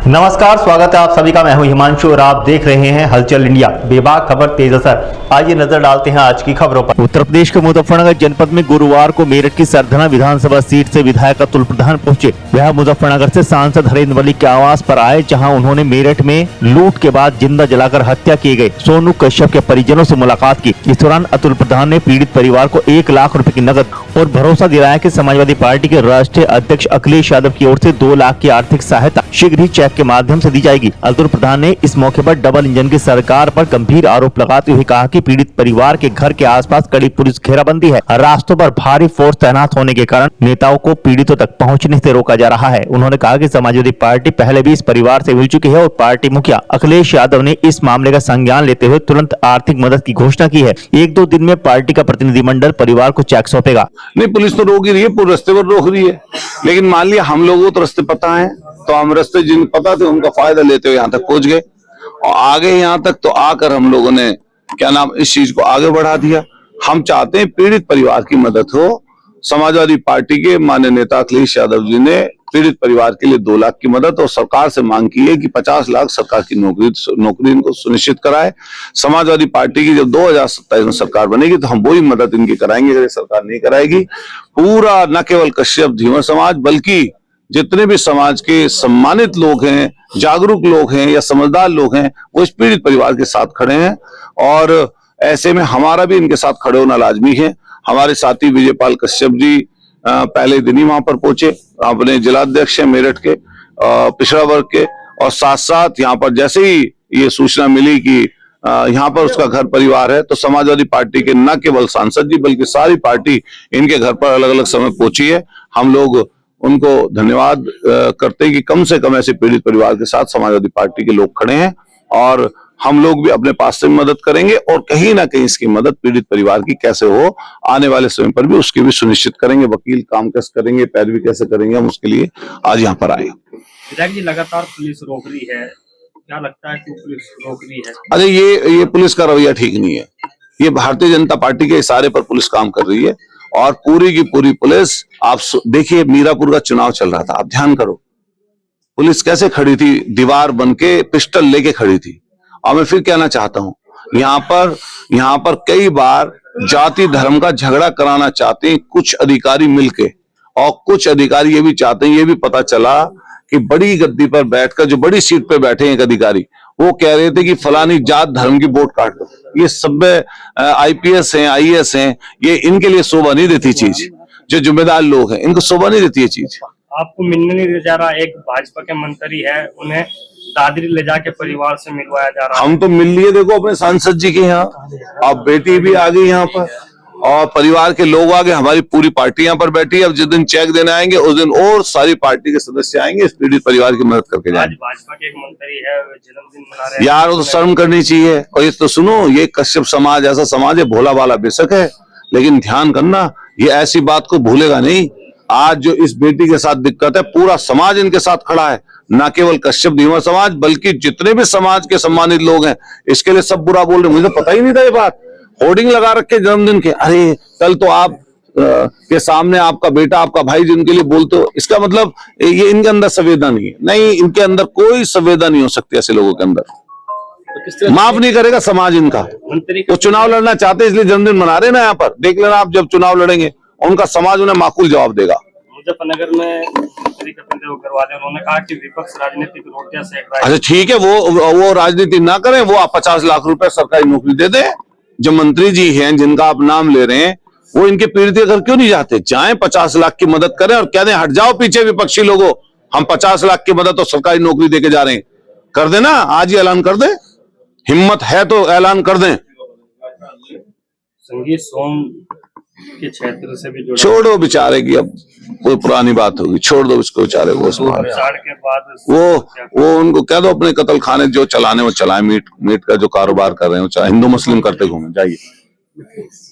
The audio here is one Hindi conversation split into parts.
नमस्कार, स्वागत है आप सभी का। मैं हूं हिमांशु और आप देख रहे हैं हलचल इंडिया। बेबाक खबर तेज असर। आइए नजर डालते हैं आज की खबरों पर। उत्तर प्रदेश के मुजफ्फरनगर जनपद में गुरुवार को मेरठ की सरधना विधानसभा सीट से विधायक अतुल प्रधान पहुंचे। वह मुजफ्फरनगर से सांसद हरेंद्र मलिक के आवास पर आए, जहां उन्होंने मेरठ में लूट के बाद जिंदा जलाकर हत्या किए गए सोनू कश्यप के परिजनों से मुलाकात की। इस दौरान अतुल प्रधान ने पीड़ित परिवार को 1 लाख रुपए की नकद और भरोसा दिलाया कि समाजवादी पार्टी के राष्ट्रीय अध्यक्ष अखिलेश यादव की ओर से 2 लाख की आर्थिक सहायता शीघ्र ही चेक के माध्यम से दी जाएगी। अतुल प्रधान ने इस मौके पर डबल इंजन की सरकार पर गंभीर आरोप लगाते हुए कहा कि पीड़ित परिवार के घर के आसपास कड़ी पुलिस घेराबंदी है। रास्तों पर भारी फोर्स तैनात होने के कारण नेताओं को पीड़ितों तक पहुंचने से रोका जा रहा है। उन्होंने कहा कि समाजवादी पार्टी पहले भी इस परिवार से मिल चुकी है और पार्टी मुखिया अखिलेश यादव ने इस मामले का संज्ञान लेते हुए तुरंत आर्थिक मदद की घोषणा की है। 1-2 दिन में पार्टी का प्रतिनिधिमंडल परिवार को चेक सौंपेगा। नहीं, पुलिस तो रोक ही रही है, पूरे रास्ते पर रोक रही है, लेकिन मान लिया हम लोगों को तो रास्ते पता है, तो हम रास्ते जिन पता थे उनका फायदा लेते हुए यहाँ तक पहुंच गए और आगे यहाँ तक तो आकर हम लोगों ने इस चीज को आगे बढ़ा दिया। हम चाहते हैं पीड़ित परिवार की मदद हो। समाजवादी पार्टी के माननीय नेता अखिलेश यादव जी ने पीड़ित परिवार के लिए 2 लाख की मदद और सरकार से मांग की है कि 50 लाख सरकार की नौकरी इनको सुनिश्चित कराए। समाजवादी पार्टी की जब 2027 में सरकार बनेगी तो हम वही मदद इनकी कराएंगे अगर सरकार नहीं कराएगी। पूरा न केवल कश्यप धीवर समाज बल्कि जितने भी समाज के सम्मानित लोग हैं, जागरूक लोग हैं या समझदार लोग हैं, वो इस पीड़ित परिवार के साथ खड़े हैं और ऐसे में हमारा भी इनके साथ खड़े होना लाजमी है। हमारे साथी विजयपाल कश्यप जी पहले दिन ही वहां पर पहुंचे, अपने जिलाध्यक्ष हैं मेरठ के पिछड़ा वर्ग के, और साथ साथ यहाँ पर जैसे ही ये सूचना मिली कि यहाँ पर उसका घर परिवार है तो समाजवादी पार्टी के न केवल सांसद जी बल्कि सारी पार्टी इनके घर पर अलग अलग समय पहुंची है। हम लोग उनको धन्यवाद करते हैं कि कम से कम ऐसे पीड़ित परिवार के साथ समाजवादी पार्टी के लोग खड़े हैं और हम लोग भी अपने पास से मदद करेंगे और कहीं ना कहीं इसकी मदद पीड़ित परिवार की कैसे हो आने वाले समय पर भी उसकी भी सुनिश्चित करेंगे। वकील काम कैसे करेंगे, पैरवी कैसे करेंगे, हम उसके लिए आज यहाँ पर आए। विधायक जी, लगातार पुलिस रोक रही है, क्या लगता है क्यों पुलिस रोक रही है? अरे ये पुलिस का रवैया ठीक नहीं है। ये भारतीय जनता पार्टी के इशारे पर पुलिस काम कर रही है और पूरी की पूरी पुलिस, आप देखिए मीरापुर का चुनाव चल रहा था, आप ध्यान करो पुलिस कैसे खड़ी थी, दीवार बन के पिस्टल लेके खड़ी थी। और मैं फिर कहना चाहता हूं, यहाँ पर कई बार जाति धर्म का झगड़ा कराना चाहते हैं कुछ अधिकारी मिलके, और कुछ अधिकारी ये भी चाहते हैं, ये भी पता चला कि बड़ी गद्दी पर बैठकर जो बड़ी सीट पे बैठे हैं एक अधिकारी, वो कह रहे थे कि फलानी जात धर्म की वोट काट दो। ये सब IPS हैं, IAS हैं, ये इनके लिए शोभा नहीं देती चीज। जो जिम्मेदार लोग हैं इनको शोभा नहीं देती ये चीज। आपको मिलने नहीं जा रहा, एक भाजपा के मंत्री है, उन्हें दादरी ले जाके परिवार से मिलवाया जा रहा है। हम तो मिल लिए, देखो अपने सांसद जी के यहाँ, अब बेटी भी आ गई यहाँ पर और परिवार के लोग आ गए, हमारी पूरी पार्टी यहाँ पर बैठी है। अब जिस दिन चेक देने आएंगे उस दिन और सारी पार्टी के सदस्य आएंगे, इस पीड़ित परिवार की मदद करके जाएंगे। भाजपा के एक मंत्री है, जन्मदिन मना रहे हैं यार, वो तो शर्म करनी चाहिए। और ये तो सुनो, ये कश्यप समाज ऐसा समाज है, भोला भाला बेशक है, लेकिन ध्यान करना ये ऐसी बात को भूलेगा नहीं। आज जो इस बेटी के साथ दिक्कत है, पूरा समाज इनके साथ खड़ा है, न केवल कश्यप धीवर समाज बल्कि जितने भी समाज के सम्मानित लोग हैं, इसके लिए सब बुरा बोल रहे। मुझे पता ही नहीं था ये बात। होर्डिंग लगा रखे जन्मदिन के, अरे कल तो आप के सामने आपका बेटा, आपका भाई जिनके लिए बोलते हो, इसका मतलब ये इनके अंदर संवेदना नहीं है। नहीं, इनके अंदर कोई संवेदना नहीं हो सकती ऐसे लोगों के अंदर। माफ नहीं करेगा समाज इनका। वो चुनाव लड़ना चाहते इसलिए जन्मदिन मना रहे ना। यहाँ पर देख लेना, आप जब चुनाव लड़ेंगे उनका समाज उन्हें माकूल जवाब देगा। मुजफ्फरनगर में उन्होंने कहा कि विपक्ष राजनीतिक रोटियां सेक रहा है। अच्छा ठीक है, वो राजनीति ना करें, वो आप 50 लाख रुपए सरकारी नौकरी दे दें। जो मंत्री जी हैं जिनका आप नाम ले रहे हैं, वो इनके पीड़ित के घर क्यों नहीं जाते? जाएं, 50 लाख की मदद करें और कह दें हट जाओ पीछे विपक्षी लोगों, हम 50 लाख की मदद और सरकारी नौकरी देके जा रहे हैं। कर देना, आज ही ऐलान कर दें, हिम्मत है तो ऐलान कर दें। संगीत सोम के क्षेत्र से भी छोड़ो बेचारे की, अब कोई पुरानी बात होगी, छोड़ दो इसको बेचारे। वो उनको कह दो अपने कत्ल खाने जो चलाने वो चलाए, मीट का जो कारोबार कर रहे हैं, चाहे हिंदू मुस्लिम करते घूमे, जाइए।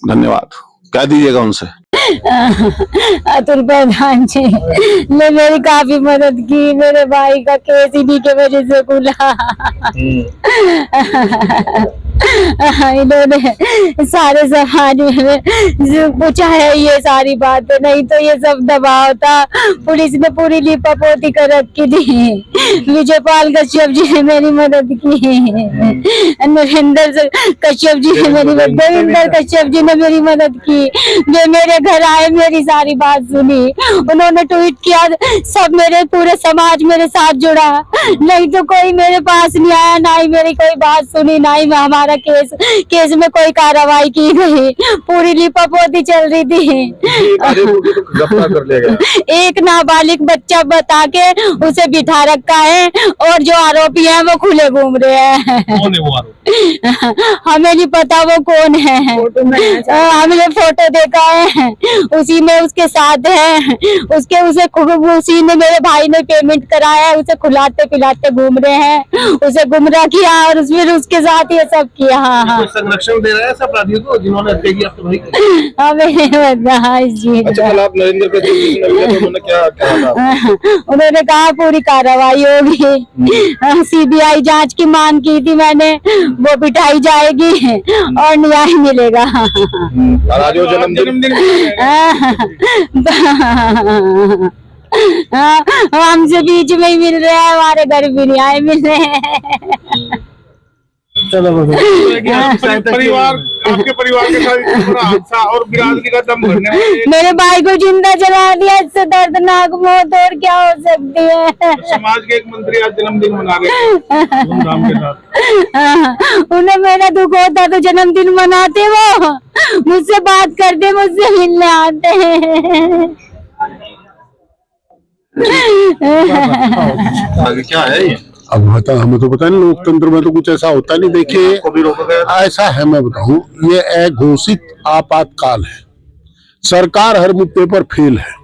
धन्यवाद, कह दीजिएगा उनसे। अतुल प्रधान जी ने मेरी काफी मदद की, मेरे भाई का केस इन्हीं के वजह से खुला। इन्होंने सारे समाज में पूछा है ये सारी बातें, नहीं तो ये सब दबाव था। पुलिस ने पूरी लिपापोती कर रखी थी। विजय पाल कश्यप जी ने मेरी मदद की, नरेंद्र कश्यप जी ने मेरी मदद, देवेंद्र कश्यप जी ने मेरी मदद की। वे मेरे घर आए, मेरी सारी बात सुनी, उन्होंने ट्वीट किया, सब मेरे पूरे समाज मेरे साथ जुड़ा। नहीं तो कोई मेरे पास नहीं आया, ना ही मेरी कोई बात सुनी, ना ही हमारा केस में कोई कार्रवाई की गई। पूरी लिपापोती चल रही थी। कर लिया गया। एक नाबालिग बच्चा बता के उसे बिठा रखा है, और जो आरोपी हैं वो खुले घूम रहे हैं। कौन है वो आरोपी? हमें नहीं पता वो कौन है। हमने फोटो देखा है, उसी में उसके साथ है, उसी ने मेरे भाई ने पेमेंट कराया है, उसे खिलाते पिलाते घूम रहे हैं, उसे गुमराह किया और फिर उसके साथ ये सब किया। संरक्षण दे रहे हैं सब अपराधियों को जिन्होंने हत्या की आपके भाई की? हमें नहीं पता इस चीज अच्छा, कल आप नरेंद्र कश्यप जी से मिले तो उन्होंने क्या कहा था? उन्होंने कहा पूरी कार्रवाई होगी, सीबीआई जांच की मांग की थी मैंने, वो बिठाई जाएगी और न्याय मिलेगा। और आज वो जन्मदिन हमसे बीच में ही मिल रहे हैं, हमारे घर भी न्याय मिल रहे हैं। परिवार, आपके परिवार के साथ इतना बड़ा हादसा और बिरादरी का दम भरने वाले मेरे भाई को जिंदा जला दिया, इससे दर्दनाक मौत और क्या हो सकती है। समाज के एक मंत्री आज जन्मदिन मना रहे धूमधाम के साथ। उन्हें मेरा दुख होता तो जन्मदिन मनाते, वो मुझसे बात करते, मुझसे मिलने आते हैं। आगे क्या है ये? अब बता, हमें तो पता नहीं, लोकतंत्र में तो कुछ ऐसा होता नहीं। देखिए ऐसा है, मैं बताऊं, ये अघोषित आपातकाल है। सरकार हर मुद्दे पर फेल है।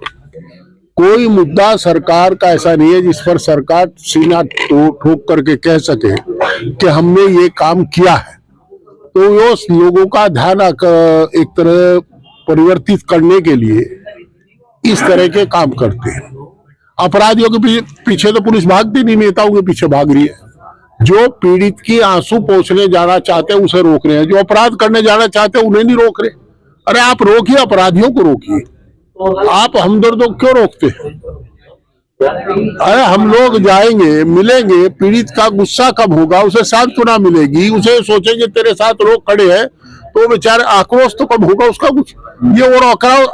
कोई मुद्दा सरकार का ऐसा नहीं है जिस पर सरकार सीना ठोक करके कह सके कि हमने ये काम किया है। तो वो लोगों का ध्यान एक तरह परिवर्तित करने के लिए इस तरह के काम करते हैं। अपराधियों के पीछे तो पुलिस भागती नहीं, नेताओं के पीछे भाग रही है। जो पीड़ित की आंसू पोंछने जाना चाहते हैं उसे रोक रहे हैं, जो अपराध करने जाना चाहते हैं उन्हें नहीं रोक रहे। अरे आप रोकिए, अपराधियों को रोकिए, आप हमदर्दों को क्यों रोकते हैं? अरे हम लोग जाएंगे, मिलेंगे, पीड़ित का गुस्सा कब होगा, उसे सांत्वना मिलेगी, उसे सोचेंगे तेरे साथ लोग खड़े हैं तो बेचारे आक्रोश तो कब होगा उसका कुछ। ये और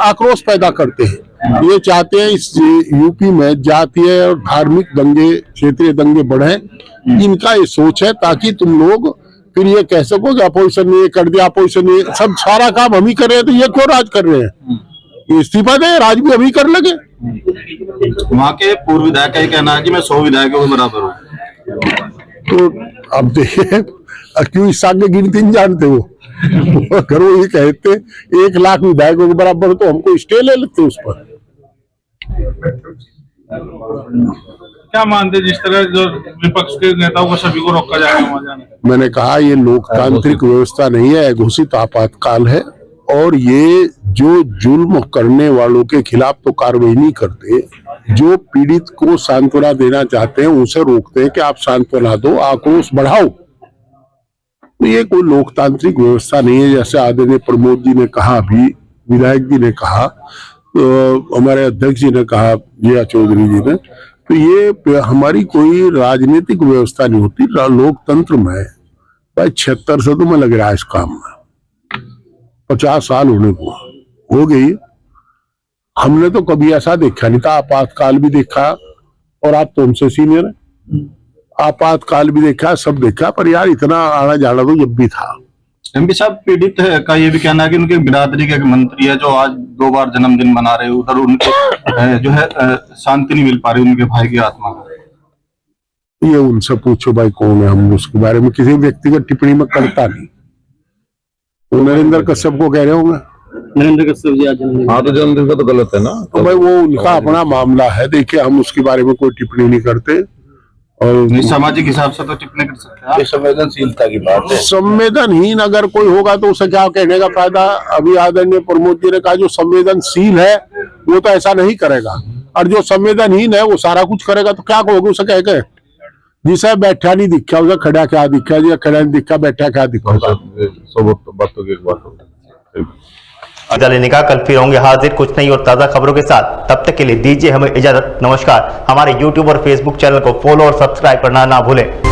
आक्रोश पैदा करते हैं। ये चाहते हैं इस यूपी में जातीय और धार्मिक दंगे, क्षेत्रीय दंगे बढ़े। इनका ये सोच है ताकि तुम लोग फिर ये कह सको कि अपोजिशन ने ये कर दिया, अपोजिशन ने सब सारा काम हम ही कर रहे हैं, तो ये क्यों राज कर रहे हैं? ये इस्तीफा दे, राज भी हम ही कर लगे। वहाँ के पूर्व विधायक का कहना है कि मैं 100 विधायकों के बराबर हूँ। तो अब देखिए, क्यों इस साल की गिनती नहीं जानते हो? अगर वो ये कहते 1 लाख विधायकों के बराबर तो हमको स्टे ले लेते उस पर। क्या मानते जिस तरह जो विपक्ष के नेताओं को सभी को रोका जाएगा वहां जाने? मैंने कहा ये लोकतांत्रिक व्यवस्था नहीं है, घोषित आपातकाल है। और ये जो जुल्म करने वालों के खिलाफ तो कार्रवाई नहीं करते, जो पीड़ित को सांत्वना देना चाहते हैं उसे रोकते हैं कि आप सांत्वना दो, आक्रोश बढ़ाओ। तो ये कोई लोकतांत्रिक व्यवस्था नहीं है। जैसे आदरणीय प्रमोद जी ने कहा, अभी विधायक जी ने कहा, तो हमारे अध्यक्ष जी ने कहा, जिया चौधरी जी ने, तो ये हमारी कोई राजनीतिक व्यवस्था नहीं होती। लोकतंत्र में भाई 76 से तो मैं लग रहा है इस काम में, 50 साल होने को हो गई। हमने तो कभी ऐसा देखा नहीं था। आपातकाल भी देखा, और आप तो हमसे सीनियर है, आपातकाल भी देखा, सब देखा, पर यार इतना आना जाना तो जब भी था। एमपी साहब, पीड़ित का ये भी कहना है कि उनके बिरादरी के एक मंत्री है जो आज 2 बार जन्मदिन मना रहे, उधर उनके जो है शांति नहीं मिल पा रही उनके भाई की आत्मा को। ये उनसे पूछो भाई कौन है, हम उसके बारे में किसी व्यक्तिगत टिप्पणी में करता नहीं। वो नरेंद्र कश्यप को कह रहे होंगे। नरेंद्र कश्यप जी आज जन्मदिन, हाँ, तो जन्मदिन का तो गलत है ना। तो भाई वो उनका अपना मामला है। देखिए, हम उसके बारे में कोई टिप्पणी नहीं करते। और सामाजिक हिसाब से तो टिप्पणी कर सकते हैं। संवेदनशीलता की बात है। संवेदनहीन अगर कोई होगा तो उसे क्या कहने का फायदा? अभी आदरणीय प्रमोद जी ने कहा जो संवेदनशील है वो तो ऐसा नहीं करेगा, और जो संवेदनहीन है वो सारा कुछ करेगा, तो क्या कहोगे उसे कह के? जिसे बैठा नहीं दिखा उसे खड़ा क्या दिखा, जी खड़ा नहीं दिखा बैठा क्या दिखा। सब बातों की एक बात होगी। इजाजत लेने का, कल फिर होंगे हाजिर कुछ नई और ताजा खबरों के साथ। तब तक के लिए दीजिए हमें इजाजत। नमस्कार। हमारे YouTube और Facebook चैनल को फॉलो और सब्सक्राइब करना ना भूलें।